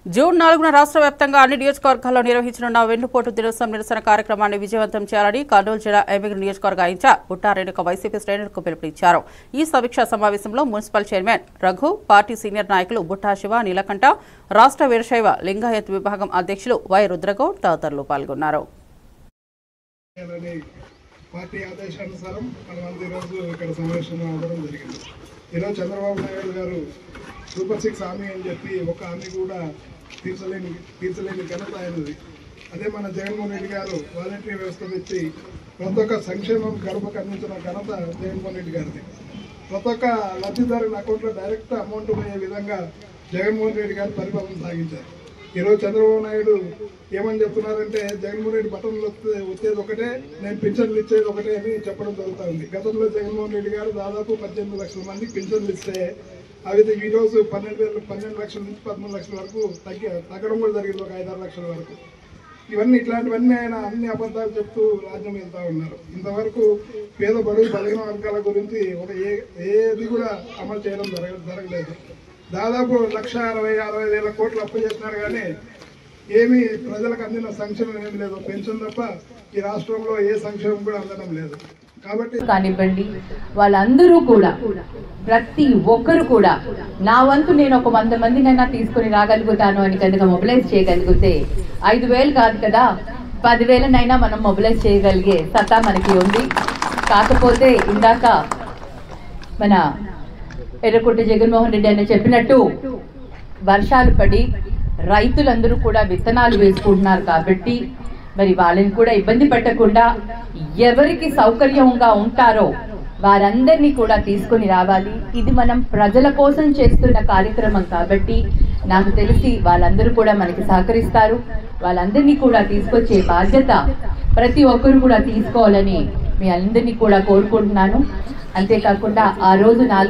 June 4న రాష్ట్ర వ్యాప్తంగా అన్ని నియోజకవర్గాల్లో నిర్వహించనున్న వెన్నుపోటు దినోత్సవం నిరసన కార్యక్రమాన్ని విజయవంతం చేయాలని కర్నూలు జిల్లా ఎమ్మిగనూరు నియోజకవర్గ ఇన్ఛార్జ్ బుట్టా రేణుక వైసీపీ శ్రేణులకు పిలుపునిచ్చారు. ఈ సమీక్షా సమావేశంలో municipal chairman Raghu, party senior నాయకులు బుట్టా శివ, నీలకంఠ, రాష్ట్ర వీరశైవ లింగాయత్ విభాగం అధ్యక్షులు వై రుద్రగౌడ్ తదితరులు పాల్గొన్నారు. పార్టీ ఆదేశానుసారం మనమంతా ఈరోజు ఇక్కడ సమావేశం అవ్వడం జరిగింది. ఈరోజు చంద్రబాబు నాయుడు గారు సూపర్ 6 హామీ అని చెప్పి ఒక హామీ కూడా తీర్చలేని ఘనత అయినది. అదే మన జగన్మోహన్ రెడ్డి గారు వాలంటరీ వ్యవస్థ తెచ్చి ప్రతి ఒక్క సంక్షేమం గడపకు అందించిన ఘనత జగన్మోహన్ రెడ్డి గారిది. ప్రతి ఒక్క లబ్ధిదారుల అకౌంట్లో డైరెక్ట్ అమౌంట్ పోయే విధంగా జగన్మోహన్ రెడ్డి గారు పరిపాలన సాగించారు. ఈరోజు చంద్రబాబు నాయుడు ఏమని చెప్తున్నారంటే జగన్మోహన్ రెడ్డి బటన్లు వచ్చేది ఒకటే, నేను పింఛన్లు ఇచ్చేది ఒకటే అని చెప్పడం జరుగుతుంది. గతంలో జగన్మోహన్ రెడ్డి గారు దాదాపు 18 లక్షల మందికి పింఛన్లు ఇస్తే అవి ఈరోజు 12 లక్షల నుంచి 13 లక్షల వరకు తగ్గడం కూడా జరిగింది, ఒక 5-6 లక్షల వరకు. ఇట్లాంటివన్నీ ఆయన అన్ని అబద్ధాలు చెప్తూ రాజ్యం వెళ్తా ఉన్నారు. ఇంతవరకు పేద బడుగు బలహీన వర్గాల గురించి ఏది కూడా అమలు చేయడం జరగలేదు. దాదాపు 1,60,000 కోట్లు అప్పు చేస్తున్నారు, కానీ ఏమీ ప్రజలకు అందిన సంక్షేమం ఏమి లేదు. పెన్షన్ తప్ప ఈ రాష్ట్రంలో ఏ సంక్షేమం కూడా అందడం లేదు. కాబట్టి కానివ్వండి, వాళ్ళందరూ కూడా ప్రతి ఒక్కరు కూడా నా వంతు నేను ఒక 100 మందినైనా తీసుకుని రాగలుగుతాను అని కనుక మొబిలైజ్ చేయగలిగితే 5,000 కాదు కదా 10,000నైనా మనం మొబిలైజ్ చేయగలిగే సత్తా మనకి ఉంది. కాకపోతే ఇందాక మన ఎర్రకోట జగన్మోహన్ రెడ్డి అని చెప్పినట్టు వర్షాలు పడి రైతులందరూ కూడా విత్తనాలు వేసుకుంటున్నారు కాబట్టి మరి వాళ్ళని కూడా ఇబ్బంది పెట్టకుండా ఎవరికి సౌకర్యంగా ఉంటారో వారందరినీ కూడా తీసుకొని రావాలి. ఇది మనం ప్రజల కోసం చేస్తున్న కార్యక్రమం కాబట్టి నాకు తెలిసి వాళ్ళందరూ కూడా మనకి సహకరిస్తారు. వాళ్ళందరినీ కూడా తీసుకొచ్చే బాధ్యత ప్రతి ఒక్కరు కూడా తీసుకోవాలని మీ అందరినీ కూడా కోరుకుంటున్నాను. అంతేకాకుండా ఆ రోజు 4